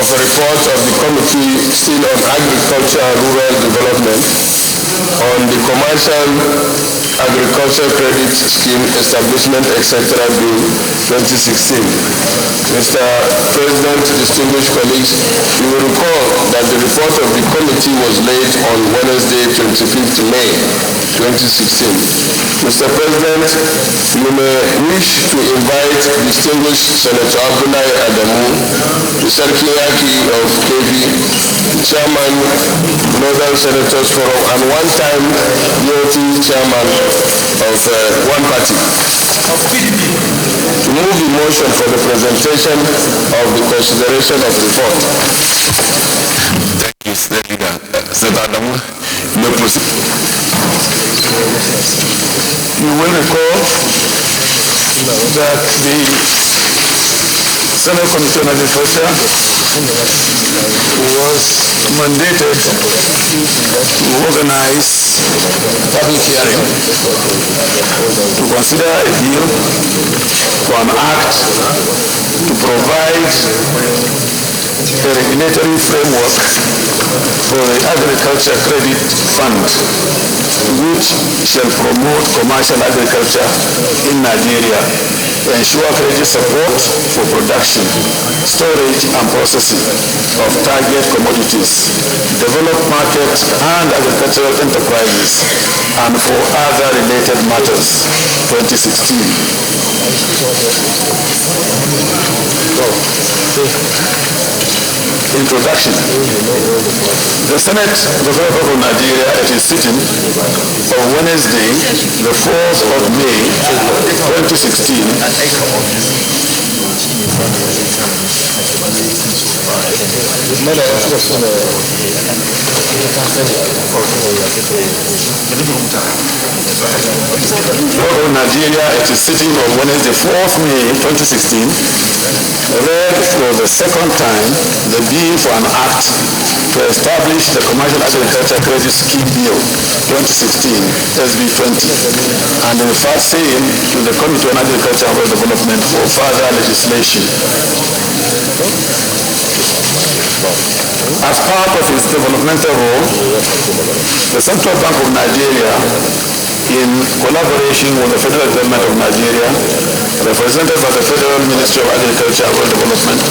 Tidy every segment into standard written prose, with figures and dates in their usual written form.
of a report of the Committee still on Agriculture and Rural Development on the Commercial Agriculture Credit Scheme Establishment, etc. Bill 2016. Mr. President, distinguished colleagues, you will recall that the report of the committee was laid on Wednesday, 25th May 2016. Mr. President, you may wish to invite distinguished Senator Abdullahi Adamu, the Sarkiyaki of KB, Chairman, Northern Senators Forum, and one-time DOT Chairman of one party, to move the motion for the presentation of the consideration of report. Thank you, State Leader. Senator Adamu, you may proceed. You will recall that the Senate Committee on Agriculture was mandated to organize public hearing to consider a bill for an act to provide a regulatory framework for the Agriculture Credit Fund, which shall promote commercial agriculture in Nigeria, ensure credit support for production, storage and processing of target commodities, develop market and agricultural enterprises, and for other related matters, 2016. Introduction. The Senate Republic of Nigeria at its sitting on Wednesday, the 4th of May, 2016, Nigeria at its sitting on Wednesday, 4th May 2016, read for the second time the bill for an act to establish the Commercial Agriculture Credit Scheme Bill 2016, SB 20, and in fact saying to the Committee on Agriculture and Rural Development for further legislation. As part of its developmental role, the Central Bank of Nigeria, in collaboration with the Federal Government of Nigeria, represented by the Federal Ministry of Agriculture and Rural Development,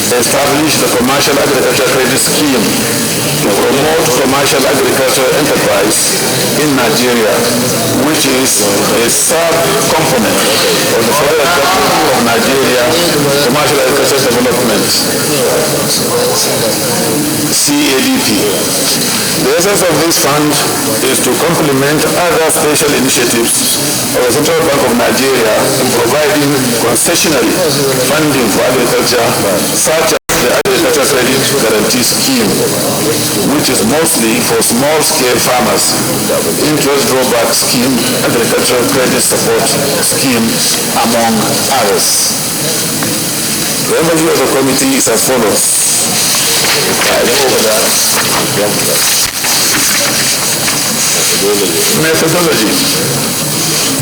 established the Commercial Agriculture Credit Scheme to promote commercial agricultural enterprise in Nigeria, which is a sub-component of the Federal Government of Nigeria Commercial Agriculture Development, CADP. The essence of this fund is to complement other special initiatives of the Central Bank of Nigeria in providing concessionary funding for agriculture, such as the Agriculture Credit Guarantee Scheme, which is mostly for small-scale farmers, interest drawback scheme, agricultural credit support scheme, among others. The overview of the committee is as follows. Methodology.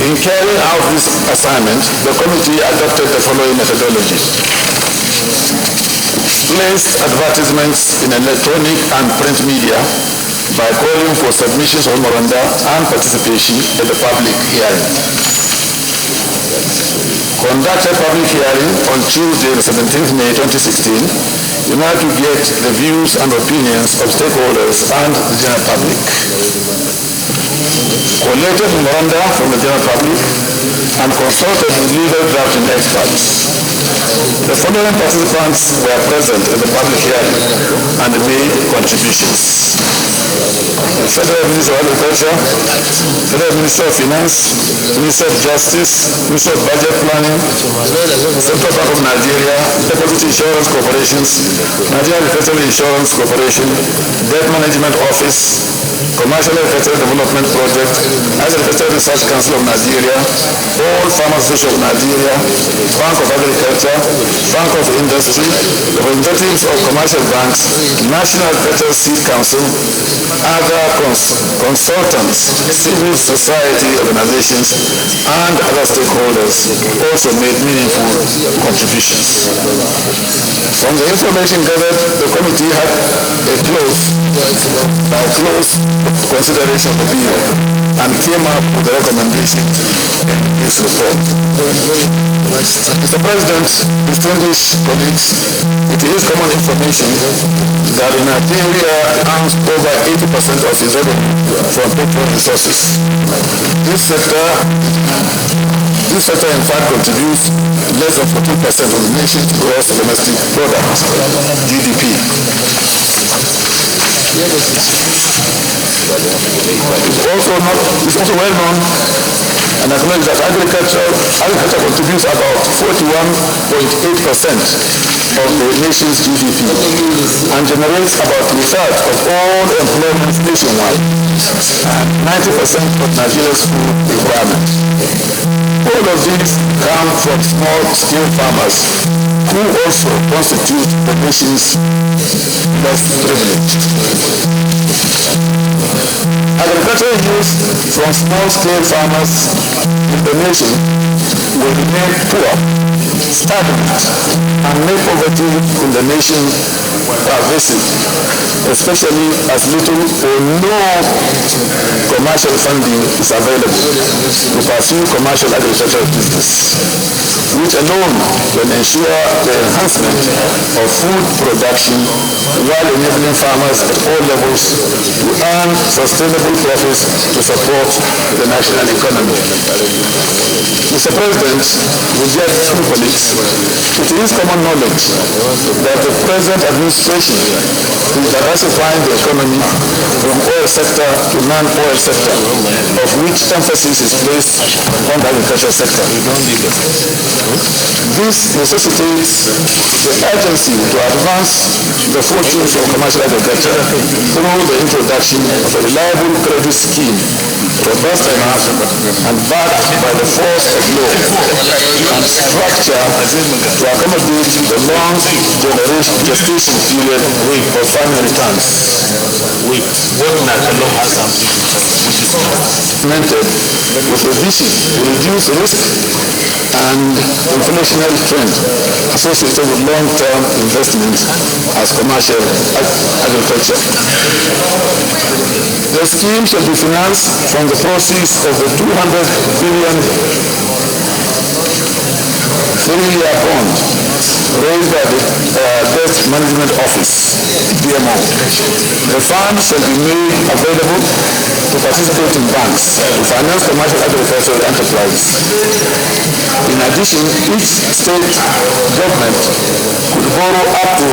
In carrying out this assignment, the committee adopted the following methodology. Placed advertisements in electronic and print media by calling for submissions of memoranda and participation in the public hearing. Conducted public hearing on Tuesday, the 17th May 2016, in order to get the views and opinions of stakeholders and the general public. Collected memoranda from the general public and consulted with legal drafting experts. The following participants were present in the public hearing and made contributions. The Federal Minister of Agriculture, Federal Minister of Finance, Minister of Justice, Minister of Budget Planning, Central Bank of Nigeria, Deposit Insurance Corporations, Nigeria Agricultural Insurance Corporation, Debt Management Office, Commercial Agricultural Development Project, Agricultural Research Council of Nigeria, all Farmers Association of Nigeria, Bank of Agriculture, Bank of Industry, representatives of commercial banks, National Agricultural Seed Council, other consultants, civil society organizations, and other stakeholders also made meaningful contributions. From the information gathered, the committee had a close consideration of the bill and came up with the recommendation in this report. Mr. President, distinguished colleagues, it is common information that Nigeria earns over 80% of its revenue from petroleum resources. This sector in fact contributes less than 14% of the nation's gross domestic product, GDP. It's also well known and acknowledged that agriculture contributes about 41.8% of the nation's GDP and generates about 2/3 of all employment nationwide and 90% of Nigeria's food requirement. All of these come from small-scale farmers who also constitute the nation's less privileged. Agricultural use from small-scale farmers in the nation will remain poor, stagnant, and make poverty in the nation pervasive, especially as little or no commercial funding is available to pursue commercial agricultural business, which alone will ensure the enhancement of food production while enabling farmers at all levels to earn sustainable profits to support the national economy. Mr. President, with dear colleagues, it is common knowledge that the present administration is diversifying the economy from oil sector to non-oil sector, of which emphasis is placed on the agricultural sector. This necessitates the urgency to advance the fortunes of commercial agriculture through the introduction of a reliable credit scheme, robust enough and backed by the force of law and structure to accommodate the long gestation period of farming returns. Implemented with a vision to reduce risk and inflationary trend associated with long-term investment as commercial agriculture. The scheme shall be financed from the proceeds of the 200 billion three-year bond raised by the Debt Management Office, DMO. The funds shall be made available to participate in banks to finance commercial agricultural enterprises. In addition, each state government could borrow up to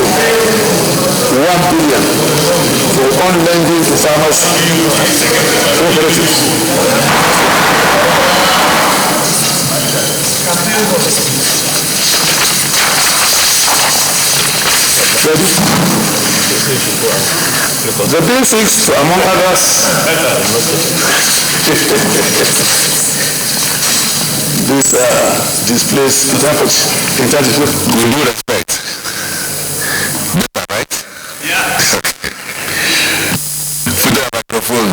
1 billion for on lending to farmers cooperatives. The bill seeks to, among others, this displays with due respect. Better, right? Yeah. Put the microphone.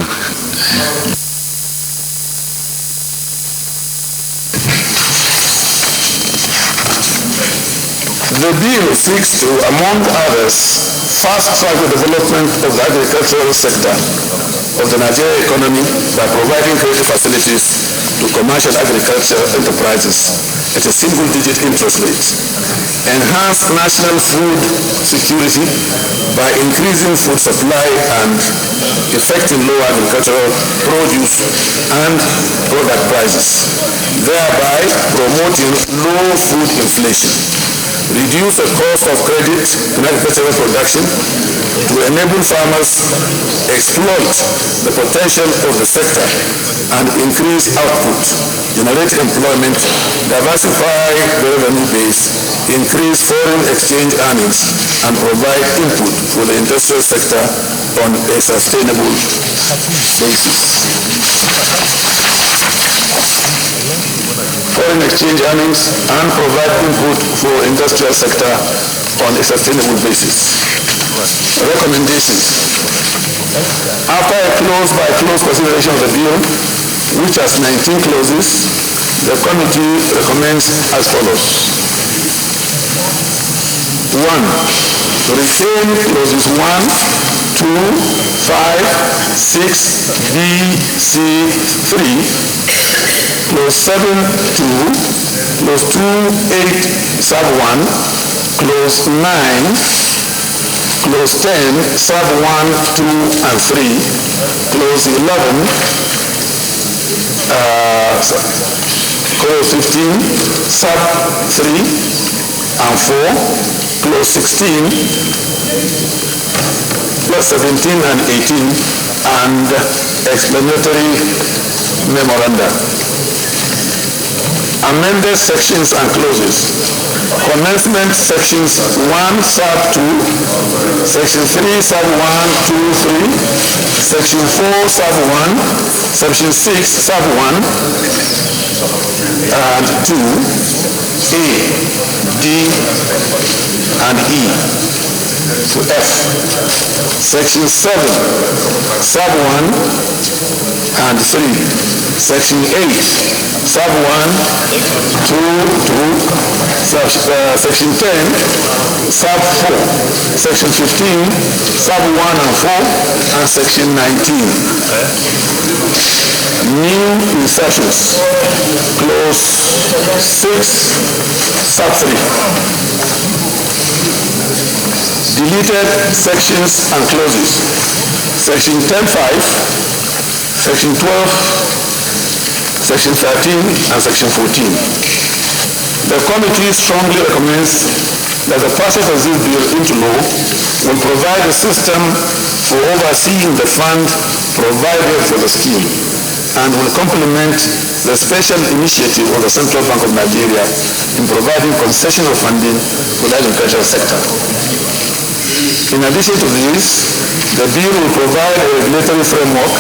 The bill seeks to, among others, fast-track the development of the agricultural sector of the Nigerian economy by providing credit facilities to commercial agricultural enterprises at a single-digit interest rate, enhance national food security by increasing food supply and effecting low agricultural produce and product prices, thereby promoting low food inflation. Reduce the cost of credit in agricultural production to enable farmers exploit the potential of the sector and increase output, generate employment, diversify the revenue base, increase foreign exchange earnings, and provide input for the industrial sector on a sustainable basis. Foreign exchange earnings and provide input for industrial sector on a sustainable basis. Recommendations. After a close consideration of the bill, which has 19 clauses, the committee recommends as follows. 1. To retain clauses 1, 2, 5, 6, B, C, 3, clause 7, 2, clause 2, 8, sub 1, clause 9, clause 10, sub 1, 2, and 3, clause 11, clause 15, sub 3 and 4, clause 16, clause 17 and 18, and explanatory memoranda. Amended sections and clauses. Commencement sections 1 sub 2, section 3 sub 1, 2, 3, section 4 sub 1, section 6 sub 1 and 2, A, D, and E to F. Section 7 sub 1 and 3, section 8 sub 1, 2, section 10 sub 4, section 15 sub 1 and 4, and section 19. New insertions. Clause 6 sub 3. Deleted sections and clauses. Section 10.5, section 12, section 13, and section 14. The committee strongly recommends that the passage of this bill into law will provide a system for overseeing the fund provided for the scheme and will complement the special initiative of the Central Bank of Nigeria in providing concessional funding for the agricultural sector. In addition to this, the bill will provide a regulatory framework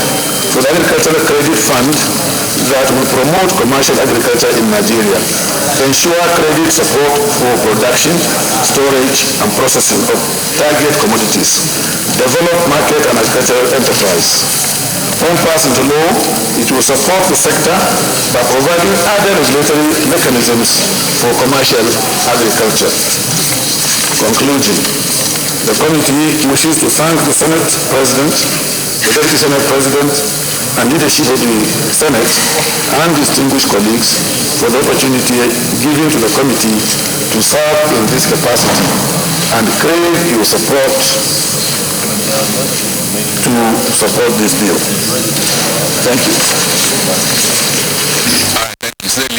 for the Agricultural Credit Fund that will promote commercial agriculture in Nigeria, ensure credit support for production, storage, and processing of target commodities, develop market and agricultural enterprise. When passed into law, it will support the sector by providing other regulatory mechanisms for commercial agriculture. Conclusion. The committee wishes to thank the Senate President, the Deputy Senate President, and leadership of the Senate and distinguished colleagues for the opportunity given to the committee to serve in this capacity and crave your support to support this bill. Thank you. All right, thank you.